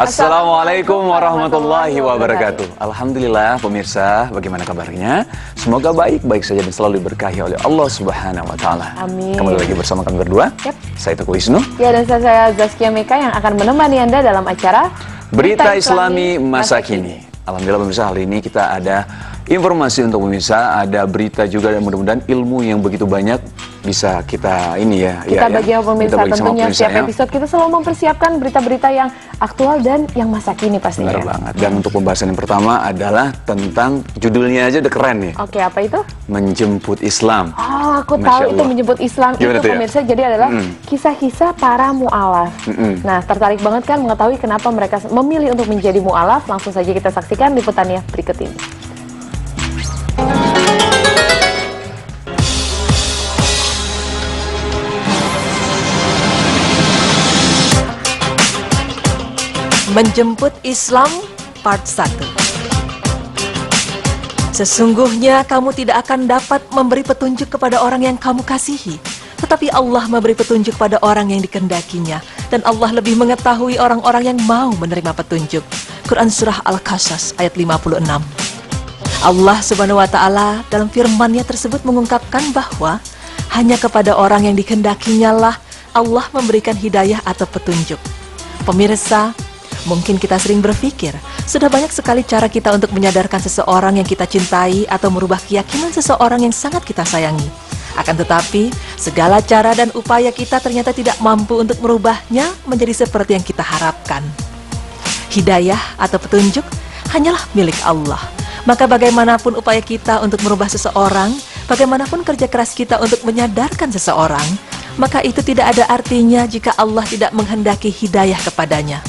Assalamualaikum warahmatullahi wabarakatuh. Alhamdulillah pemirsa, bagaimana kabarnya? Semoga baik-baik saja dan selalu diberkahi oleh Allah Subhanahu wa taala. Amin. Kembali lagi bersama kami berdua. Yep. Saya Teguh Wisnu. Ya, dan saya Zaskia Meka yang akan menemani Anda dalam acara Berita Islami Masa Kini. Alhamdulillah pemirsa, hari ini kita ada informasi untuk pemirsa, ada berita juga dan mudah-mudahan ilmu yang begitu banyak bisa kita ini ya. Kita bagi sama pemirsa, tentunya pemirsa, setiap episode kita selalu mempersiapkan berita-berita yang aktual dan yang masa kini pastinya. Benar banget. Dan untuk pembahasan yang pertama adalah tentang judulnya aja udah keren nih. Oke, apa itu? Menjemput Islam. Oh, aku tahu itu menjemput Islam. Gimana itu ya? pemirsa, jadi adalah kisah-kisah para mu'alaf. Nah, tertarik banget kan mengetahui kenapa mereka memilih untuk menjadi mu'alaf? Langsung saja kita saksikan liputannya berikut ini. Menjemput Islam Part 1. Sesungguhnya kamu tidak akan dapat memberi petunjuk kepada orang yang kamu kasihi, tetapi Allah memberi petunjuk pada orang yang dikehendakinya, dan Allah lebih mengetahui orang-orang yang mau menerima petunjuk. Quran Surah Al-Qasas ayat 56. Allah Subhanahu wa Ta'ala dalam firman-Nya tersebut mengungkapkan bahwa hanya kepada orang yang dikehendakinya lah Allah memberikan hidayah atau petunjuk. Pemirsa, mungkin kita sering berpikir, sudah banyak sekali cara kita untuk menyadarkan seseorang yang kita cintai atau merubah keyakinan seseorang yang sangat kita sayangi. Akan tetapi, segala cara dan upaya kita ternyata tidak mampu untuk merubahnya menjadi seperti yang kita harapkan. Hidayah atau petunjuk hanyalah milik Allah. Maka bagaimanapun upaya kita untuk merubah seseorang, bagaimanapun kerja keras kita untuk menyadarkan seseorang, maka itu tidak ada artinya jika Allah tidak menghendaki hidayah kepadanya.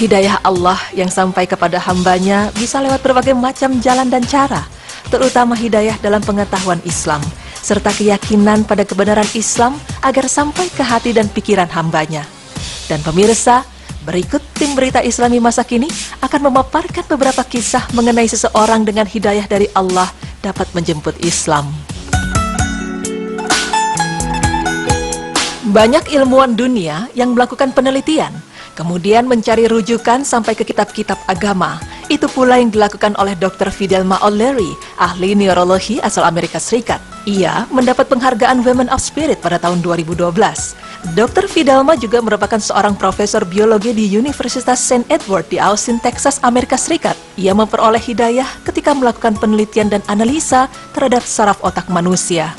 Hidayah Allah yang sampai kepada hambanya bisa lewat berbagai macam jalan dan cara, terutama hidayah dalam pengetahuan Islam, serta keyakinan pada kebenaran Islam agar sampai ke hati dan pikiran hambanya. Dan pemirsa, berikut tim Berita Islami Masa Kini akan memaparkan beberapa kisah mengenai seseorang dengan hidayah dari Allah dapat menjemput Islam. Banyak ilmuwan dunia yang melakukan penelitian, kemudian mencari rujukan sampai ke kitab-kitab agama. Itu pula yang dilakukan oleh Dr. Fidelma O'Leary, ahli neurologi asal Amerika Serikat. Ia mendapat penghargaan Women of Spirit pada tahun 2012. Dr. Fidelma juga merupakan seorang profesor biologi di Universitas St. Edward di Austin, Texas, Amerika Serikat. Ia memperoleh hidayah ketika melakukan penelitian dan analisa terhadap saraf otak manusia.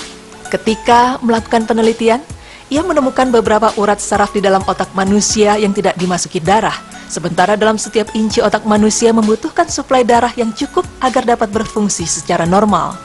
Ketika melakukan penelitian, ia menemukan beberapa urat saraf di dalam otak manusia yang tidak dimasuki darah. Sementara dalam setiap inci otak manusia membutuhkan suplai darah yang cukup agar dapat berfungsi secara normal.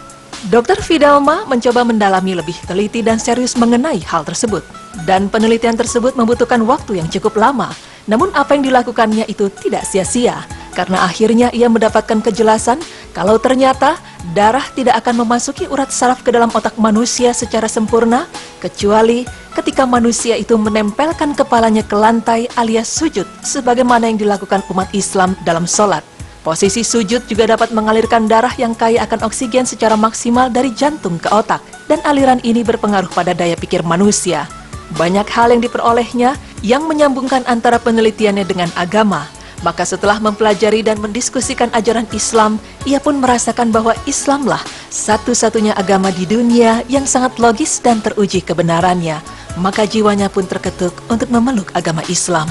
Dr. Fidelma mencoba mendalami lebih teliti dan serius mengenai hal tersebut. Dan penelitian tersebut membutuhkan waktu yang cukup lama. Namun apa yang dilakukannya itu tidak sia-sia, karena akhirnya ia mendapatkan kejelasan kalau ternyata darah tidak akan memasuki urat saraf ke dalam otak manusia secara sempurna, kecuali ketika manusia itu menempelkan kepalanya ke lantai alias sujud, sebagaimana yang dilakukan umat Islam dalam sholat. Posisi sujud juga dapat mengalirkan darah yang kaya akan oksigen secara maksimal dari jantung ke otak, dan aliran ini berpengaruh pada daya pikir manusia. Banyak hal yang diperolehnya yang menyambungkan antara penelitiannya dengan agama. Maka setelah mempelajari dan mendiskusikan ajaran Islam, ia pun merasakan bahwa Islamlah satu-satunya agama di dunia yang sangat logis dan teruji kebenarannya. Maka jiwanya pun terketuk untuk memeluk agama Islam.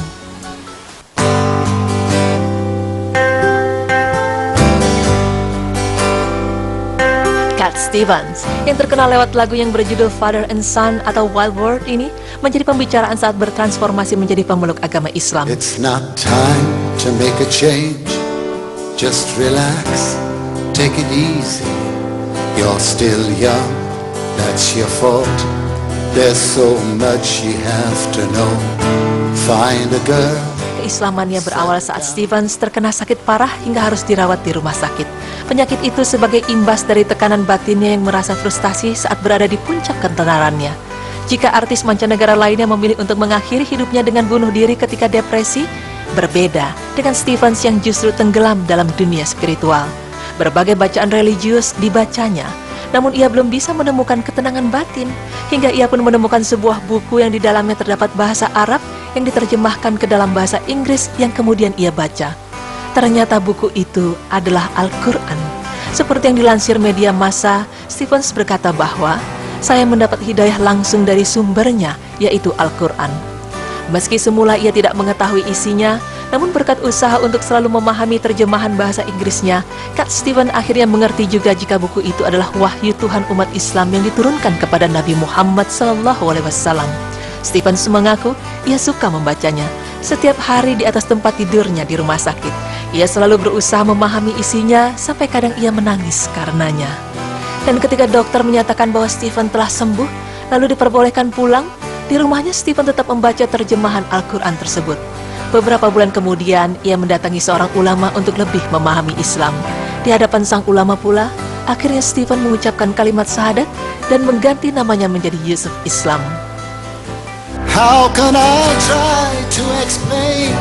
Cat Stevens, yang terkenal lewat lagu yang berjudul Father and Son atau Wild World ini, menjadi pembicaraan saat bertransformasi menjadi pemeluk agama Islam. It's not time to make a change. Just relax, take it easy. You're still young, that's your fault. There's so much you have to know. Find a girl. Keislamannya berawal saat Stevens terkena sakit parah hingga harus dirawat di rumah sakit. Penyakit itu sebagai imbas dari tekanan batinnya yang merasa frustasi saat berada di puncak ketenarannya. Jika artis mancanegara lainnya memilih untuk mengakhiri hidupnya dengan bunuh diri ketika depresi, berbeda dengan Stevens yang justru tenggelam dalam dunia spiritual. Berbagai bacaan religius dibacanya, Namun ia belum bisa menemukan ketenangan batin, hingga ia pun menemukan sebuah buku yang di dalamnya terdapat bahasa Arab yang diterjemahkan ke dalam bahasa Inggris yang kemudian ia baca. Ternyata buku itu adalah Al-Quran. Seperti yang dilansir media massa, Stephens berkata bahwa saya mendapat hidayah langsung dari sumbernya, yaitu Al-Quran. Meski semula ia tidak mengetahui isinya, namun berkat usaha untuk selalu memahami terjemahan bahasa Inggrisnya, Kak Stephen akhirnya mengerti juga jika buku itu adalah wahyu Tuhan umat Islam yang diturunkan kepada Nabi Muhammad SAW. Stephens mengaku ia suka membacanya. Setiap hari di atas tempat tidurnya di rumah sakit, ia selalu berusaha memahami isinya sampai kadang ia menangis karenanya. Dan ketika dokter menyatakan bahwa Stephen telah sembuh, lalu diperbolehkan pulang, di rumahnya Stephen tetap membaca terjemahan Al-Quran tersebut. Beberapa bulan kemudian, ia mendatangi seorang ulama untuk lebih memahami Islam. Di hadapan sang ulama pula, akhirnya Stephen mengucapkan kalimat syahadat dan mengganti namanya menjadi Yusuf Islam. How can I try to explain?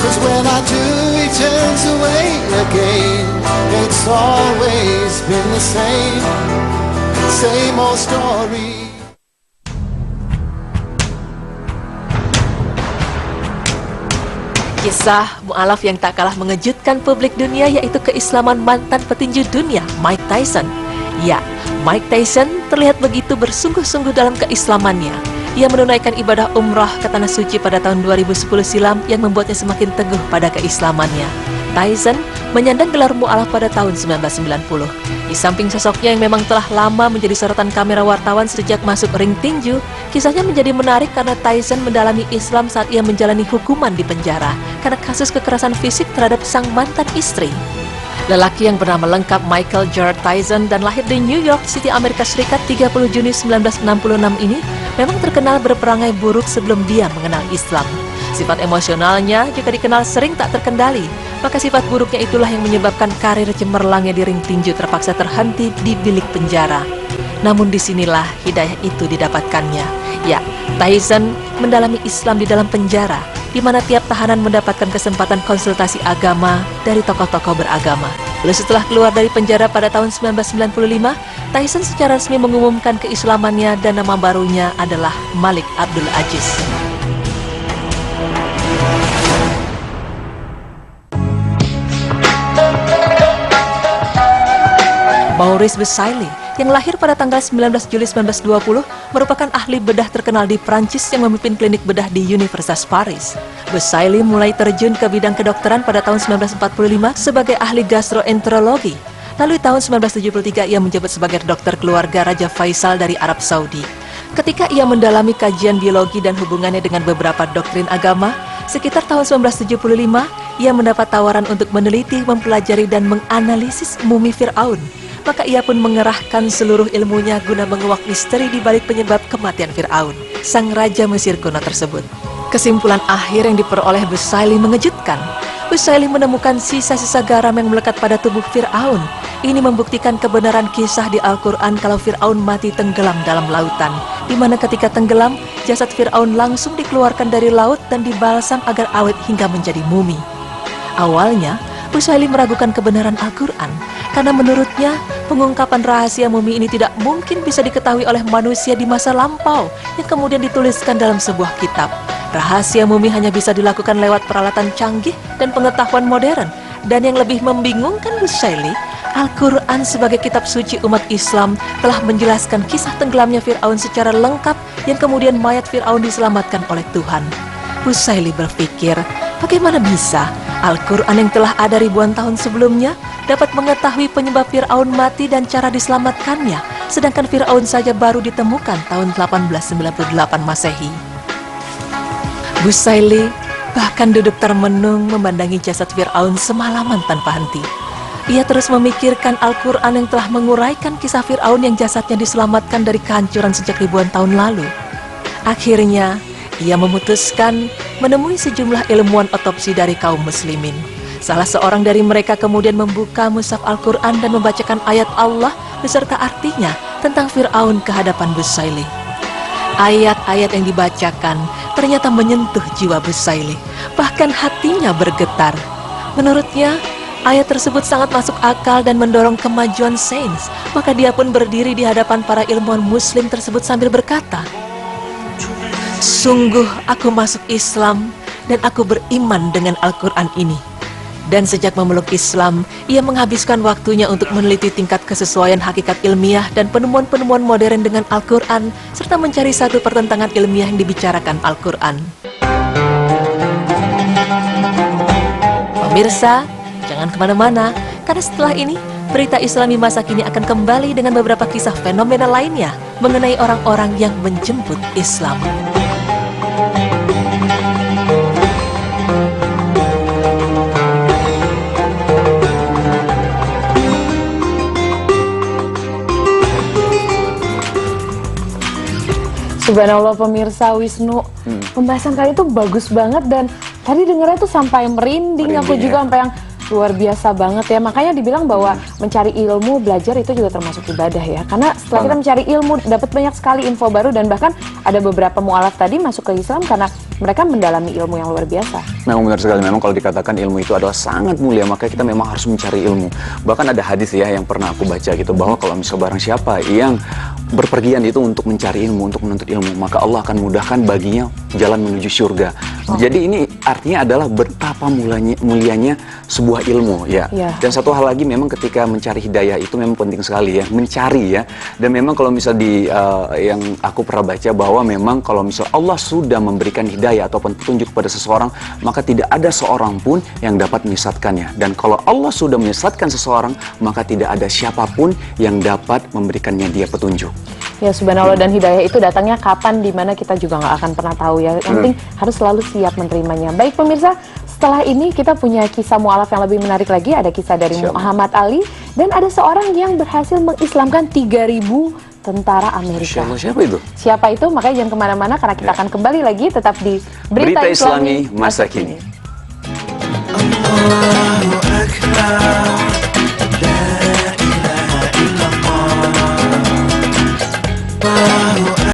'Cause when I do, he turns away again. It's always been the same old story. Kisah mu'alaf yang tak kalah mengejutkan publik dunia yaitu keislaman mantan petinju dunia Mike Tyson. Ya, Mike Tyson terlihat begitu bersungguh-sungguh dalam keislamannya. Ia menunaikan ibadah umrah ke Tanah Suci pada tahun 2010 silam yang membuatnya semakin teguh pada keislamannya. Tyson menyandang gelar mu'alaf pada tahun 1990. Di samping sosoknya yang memang telah lama menjadi sorotan kamera wartawan sejak masuk ring tinju, kisahnya menjadi menarik karena Tyson mendalami Islam saat ia menjalani hukuman di penjara karena kasus kekerasan fisik terhadap sang mantan istri. Lelaki yang bernama lengkap Michael Gerard Tyson dan lahir di New York City, Amerika Serikat 30 Juni 1966 ini memang terkenal berperangai buruk sebelum dia mengenal Islam. Sifat emosionalnya juga dikenal sering tak terkendali, maka sifat buruknya itulah yang menyebabkan karir cemerlangnya di ring tinju terpaksa terhenti di bilik penjara. Namun disinilah hidayah itu didapatkannya. Ya, Tyson mendalami Islam di dalam penjara, di mana tiap tahanan mendapatkan kesempatan konsultasi agama dari tokoh-tokoh beragama. Lalu setelah keluar dari penjara pada tahun 1995, Tyson secara resmi mengumumkan keislamannya dan nama barunya adalah Malik Abdul Aziz. Maurice Busaili yang lahir pada tanggal 19 Juli 1920 merupakan ahli bedah terkenal di Prancis yang memimpin klinik bedah di Universitas Paris. Busaili mulai terjun ke bidang kedokteran pada tahun 1945 sebagai ahli gastroenterologi. Lalu tahun 1973 ia menjabat sebagai dokter keluarga Raja Faisal dari Arab Saudi. Ketika ia mendalami kajian biologi dan hubungannya dengan beberapa doktrin agama, sekitar tahun 1975 ia mendapat tawaran untuk meneliti, mempelajari dan menganalisis mumi Fir'aun. Maka ia pun mengerahkan seluruh ilmunya guna menguak misteri di balik penyebab kematian Fir'aun, sang raja Mesir kuno tersebut. Kesimpulan akhir yang diperoleh Busaili mengejutkan. Busaili menemukan sisa-sisa garam yang melekat pada tubuh Fir'aun. Ini membuktikan kebenaran kisah di Al-Quran kalau Fir'aun mati tenggelam dalam lautan, di mana ketika tenggelam, jasad Fir'aun langsung dikeluarkan dari laut dan dibalsam agar awet hingga menjadi mumi. Awalnya, Busaili meragukan kebenaran Al-Quran, karena menurutnya pengungkapan rahasia mumi ini tidak mungkin bisa diketahui oleh manusia di masa lampau yang kemudian dituliskan dalam sebuah kitab. Rahasia mumi hanya bisa dilakukan lewat peralatan canggih dan pengetahuan modern. Dan yang lebih membingungkan Busaili, Al-Quran sebagai kitab suci umat Islam telah menjelaskan kisah tenggelamnya Fir'aun secara lengkap yang kemudian mayat Fir'aun diselamatkan oleh Tuhan. Busaili berpikir, bagaimana bisa Al-Quran yang telah ada ribuan tahun sebelumnya dapat mengetahui penyebab Fir'aun mati dan cara diselamatkannya, sedangkan Fir'aun saja baru ditemukan tahun 1898 Masehi. Busaili bahkan duduk termenung memandangi jasad Fir'aun semalaman tanpa henti. Ia terus memikirkan Al-Quran yang telah menguraikan kisah Fir'aun yang jasadnya diselamatkan dari kehancuran sejak ribuan tahun lalu. Akhirnya, ia memutuskan menemui sejumlah ilmuwan otopsi dari kaum muslimin. Salah seorang dari mereka kemudian membuka mushaf Al-Quran dan membacakan ayat Allah beserta artinya tentang Fir'aun ke hadapan Busaili. Ayat-ayat yang dibacakan ternyata menyentuh jiwa Busaili, bahkan hatinya bergetar. Menurutnya, Ayat tersebut sangat masuk akal dan mendorong kemajuan sains. Maka dia pun berdiri di hadapan para ilmuwan muslim tersebut sambil berkata, "Sungguh aku masuk Islam dan aku beriman dengan Al-Quran ini." Dan sejak memeluk Islam, ia menghabiskan waktunya untuk meneliti tingkat kesesuaian hakikat ilmiah dan penemuan-penemuan modern dengan Al-Quran, serta mencari satu pertentangan ilmiah yang dibicarakan Al-Quran. Pemirsa, jangan kemana-mana, karena setelah ini, berita Islami masa kini akan kembali dengan beberapa kisah fenomena lainnya mengenai orang-orang yang menjemput Islam. Subhanallah pemirsa, Wisnu, pembahasan kali itu bagus banget dan tadi dengarnya tuh sampai merinding aku juga, sampai yang luar biasa banget ya. Makanya dibilang bahwa mencari ilmu, belajar itu juga termasuk ibadah ya. Karena setelah kita mencari ilmu, dapat banyak sekali info baru, dan bahkan ada beberapa mu'alaf tadi masuk ke Islam karena mereka mendalami ilmu yang luar biasa. Memang benar sekali, memang kalau dikatakan ilmu itu adalah sangat mulia, maka kita memang harus mencari ilmu. Bahkan ada hadis ya yang pernah aku baca gitu, bahwa kalau misal barang siapa yang berpergian itu untuk mencari ilmu, untuk menuntut ilmu, maka Allah akan mudahkan baginya jalan menuju surga. Jadi ini artinya adalah betapa mulianya sebuah ilmu ya. Dan satu hal lagi, memang ketika mencari hidayah itu memang penting sekali ya, mencari ya. Dan memang kalau misal di yang aku pernah baca, bahwa memang kalau misal Allah sudah memberikan hidayah ataupun petunjuk kepada seseorang, maka tidak ada seorang pun yang dapat menyesatkannya. Dan kalau Allah sudah menyesatkan seseorang, maka tidak ada siapapun yang dapat memberikannya dia petunjuk. Ya subhanallah, dan hidayah itu datangnya kapan, dimana kita juga nggak akan pernah tahu ya. Yang penting harus selalu siap menerimanya. Baik pemirsa, setelah ini kita punya kisah mu'alaf yang lebih menarik lagi. Ada kisah dari Muhammad Ali, dan ada seorang yang berhasil mengislamkan 3.000 tentara Amerika. Siapa itu? Siapa itu? Makanya jangan kemana-mana, karena kita akan kembali lagi tetap di Berita Islami Masa Kini.